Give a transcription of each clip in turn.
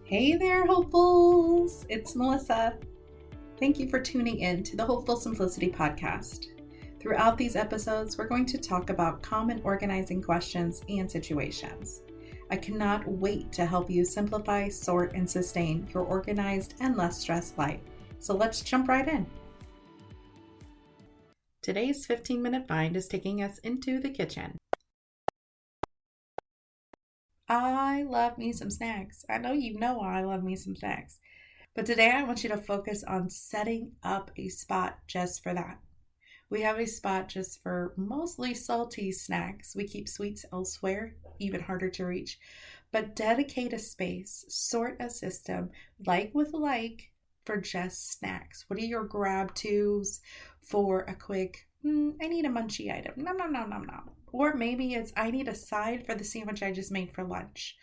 Hey there, hopefuls! It's Melissa. Thank you for tuning in to the Hopeful Simplicity podcast. Throughout these episodes, we're going to talk about common organizing questions and situations. I cannot wait to help you simplify, sort, and sustain your organized and less stressed life. So let's jump right in. Today's 15-minute find is taking us into the kitchen. I love me some snacks. I know you know I love me some snacks. But today I want you to focus on setting up a spot just for that. We have a spot just for mostly salty snacks. We keep sweets elsewhere, even harder to reach. But dedicate a space, sort a system, like with like, for just snacks. What are your grab tos for a quick, I need a munchie item. Nom, nom, nom, nom, nom. Or maybe it's, I need a side for the sandwich I just made for lunch.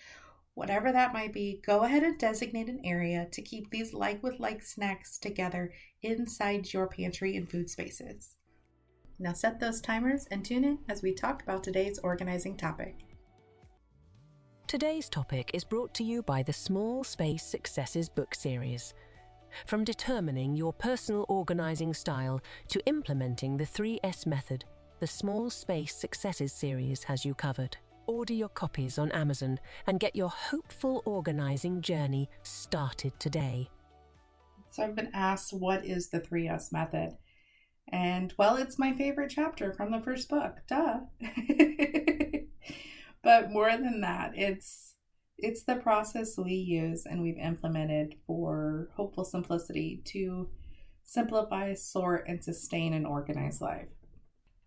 Whatever that might be, go ahead and designate an area to keep these like with like snacks together inside your pantry and food spaces. Now set those timers and tune in as we talk about today's organizing topic. Today's topic is brought to you by the Small Space Successes book series. From determining your personal organizing style to implementing the 3S method, the Small Space Successes series has you covered. Order your copies on Amazon and get your hopeful organizing journey started today. So I've been asked, what is the 3S method? And well, it's my favorite chapter from the first book, duh. But more than that, it's the process we use and we've implemented for Hopeful Simplicity to simplify, sort, and sustain an organized life.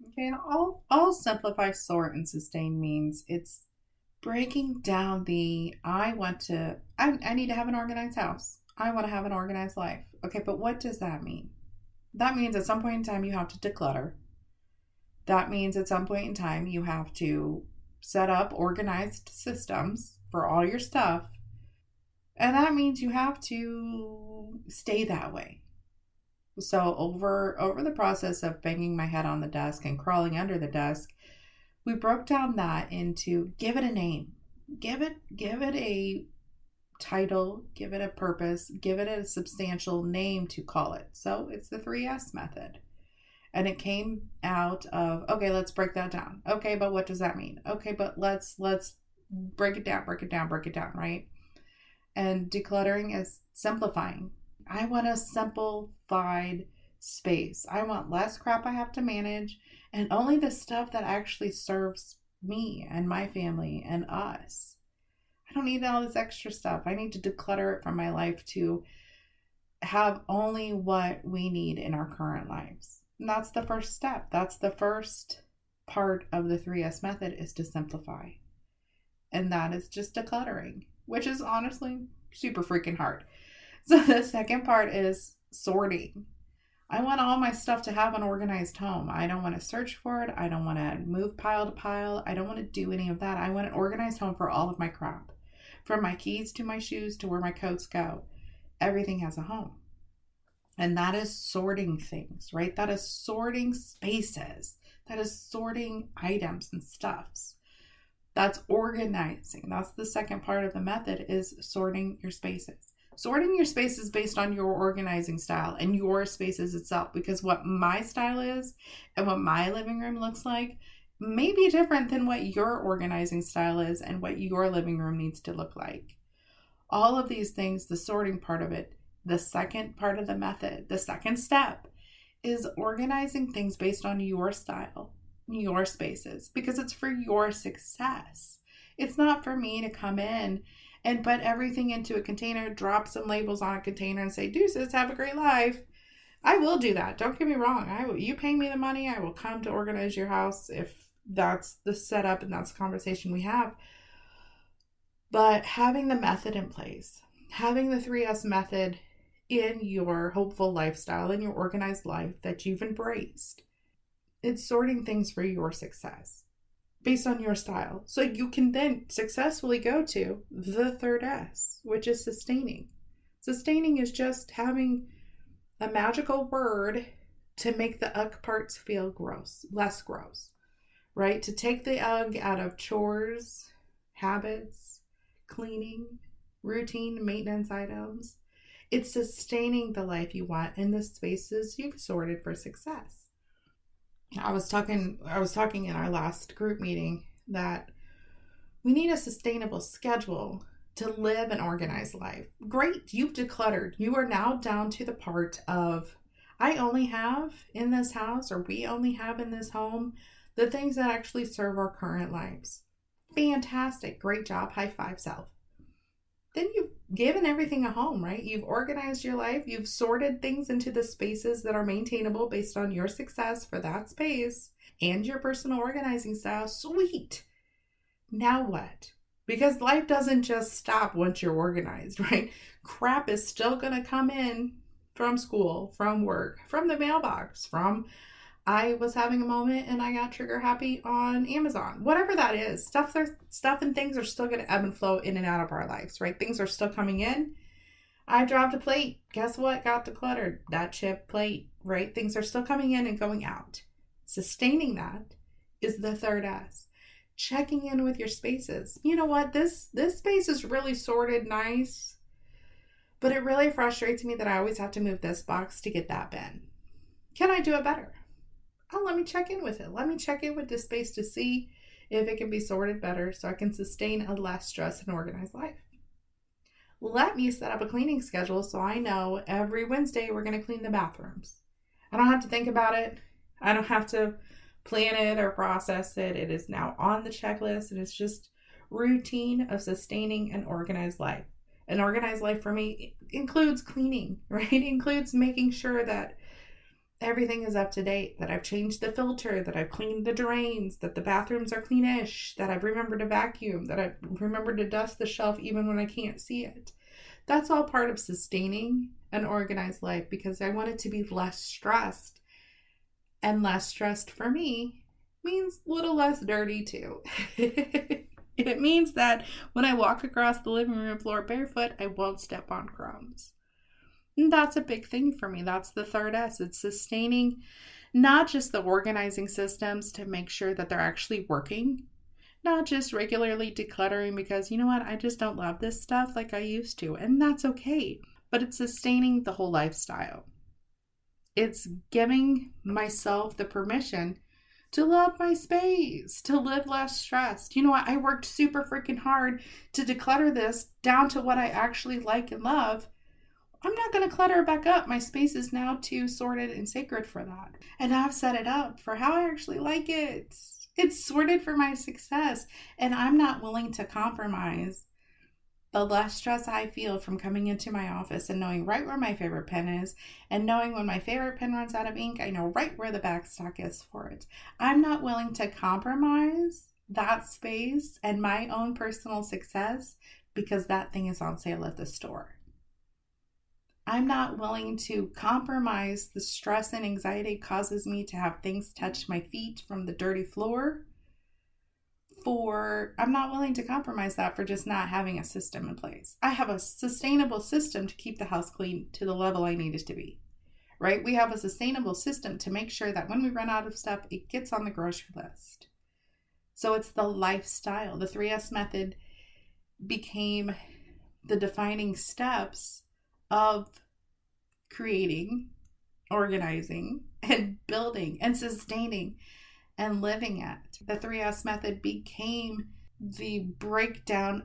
Okay, and all simplify, sort, and sustain means it's breaking down I need to have an organized house. I want to have an organized life. Okay, but what does that mean? That means at some point in time you have to declutter. That means at some point in time you have to set up organized systems for all your stuff. And that means you have to stay that way. So over the process of banging my head on the desk and crawling under the desk, we broke down that into give it a name, give it a title, give it a purpose, give it a substantial name to call it. So it's the 3S method. And it came out of, okay, let's break that down. Okay, but what does that mean? Okay, but let's break it down, right? And decluttering is simplifying. I want a simplified space. I want less crap I have to manage and only the stuff that actually serves me and my family and us. I don't need all this extra stuff. I need to declutter it from my life to have only what we need in our current lives. And that's the first step. That's the first part of the 3S method, is to simplify. And that is just decluttering, which is honestly super freaking hard. So the second part is sorting. I want all my stuff to have an organized home. I don't want to search for it. I don't want to move pile to pile. I don't want to do any of that. I want an organized home for all of my crap. From my keys to my shoes to where my coats go. Everything has a home. And that is sorting things, right? That is sorting spaces. That is sorting items and stuffs. That's organizing. That's the second part of the method, is sorting your spaces. Sorting your spaces based on your organizing style and your spaces itself, because what my style is and what my living room looks like may be different than what your organizing style is and what your living room needs to look like. All of these things, the sorting part of it, the second part of the method, the second step, is organizing things based on your style, your spaces, because it's for your success. It's not for me to come in and put everything into a container, drop some labels on a container and say, deuces, have a great life. I will do that. Don't get me wrong. You pay me the money. I will come to organize your house if that's the setup and that's the conversation we have. But having the method in place, having the 3S method in your hopeful lifestyle, in your organized life that you've embraced, it's sorting things for your success based on your style. So you can then successfully go to the third S, which is sustaining. Sustaining is just having a magical word to make the ugh parts feel gross, less gross, right? To take the ugh out of chores, habits, cleaning, routine maintenance items. It's sustaining the life you want in the spaces you've sorted for success. I was talking in our last group meeting that we need a sustainable schedule to live an organized life. Great, you've decluttered. You are now down to the part of, I only have in this house, or we only have in this home, the things that actually serve our current lives. Fantastic, great job, high five self. Then you've given everything a home, right? You've organized your life. You've sorted things into the spaces that are maintainable based on your success for that space and your personal organizing style. Sweet. Now what? Because life doesn't just stop once you're organized, right? Crap is still going to come in from school, from work, from the mailbox, from I was having a moment and I got trigger happy on Amazon. Whatever that is, stuff and things are still going to ebb and flow in and out of our lives, right? Things are still coming in. I dropped a plate. Guess what? Got decluttered. That chip plate, right? Things are still coming in and going out. Sustaining that is the third S. Checking in with your spaces. You know what? This space is really sorted nice, but it really frustrates me that I always have to move this box to get that bin. Can I do it better? Oh, let me check in with it. Let me check in with this space to see if it can be sorted better so I can sustain a less stressed and organized life. Let me set up a cleaning schedule so I know every Wednesday we're going to clean the bathrooms. I don't have to think about it. I don't have to plan it or process it. It is now on the checklist, and it's just routine of sustaining an organized life. An organized life for me includes cleaning, right? It includes making sure that everything is up to date, that I've changed the filter, that I've cleaned the drains, that the bathrooms are cleanish, that I've remembered to vacuum, that I've remembered to dust the shelf even when I can't see it. That's all part of sustaining an organized life because I want it to be less stressed. And less stressed for me means a little less dirty too. It means that when I walk across the living room floor barefoot, I won't step on crumbs. And that's a big thing for me. That's the third S. It's sustaining not just the organizing systems to make sure that they're actually working, not just regularly decluttering because, you know what, I just don't love this stuff like I used to. And that's okay. But it's sustaining the whole lifestyle. It's giving myself the permission to love my space, to live less stressed. You know what? I worked super freaking hard to declutter this down to what I actually like and love. I'm not going to clutter it back up. My space is now too sorted and sacred for that. And I've set it up for how I actually like it. It's sorted for my success. And I'm not willing to compromise the less stress I feel from coming into my office and knowing right where my favorite pen is, and knowing when my favorite pen runs out of ink, I know right where the backstock is for it. I'm not willing to compromise that space and my own personal success because that thing is on sale at the store. I'm not willing to compromise the stress and anxiety it causes me to have things touch my feet from the dirty floor. I'm not willing to compromise that for just not having a system in place. I have a sustainable system to keep the house clean to the level I need it to be, right? We have a sustainable system to make sure that when we run out of stuff, it gets on the grocery list. So it's the lifestyle. The 3S method became the defining steps of creating, organizing, and building, and sustaining, and living it. The 3S method became the breakdown,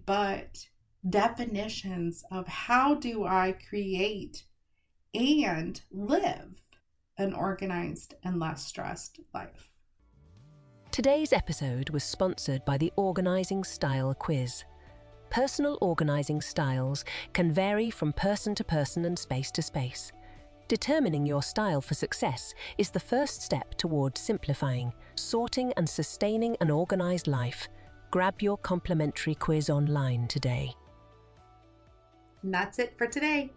but definitions of how do I create and live an organized and less stressed life. Today's episode was sponsored by the Organizing Style Quiz. Personal organizing styles can vary from person to person and space to space. Determining your style for success is the first step toward simplifying, sorting and sustaining an organized life. Grab your complimentary quiz online today. And that's it for today.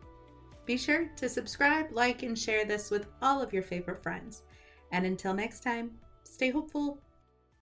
Be sure to subscribe, like, and share this with all of your favorite friends. And until next time, stay hopeful.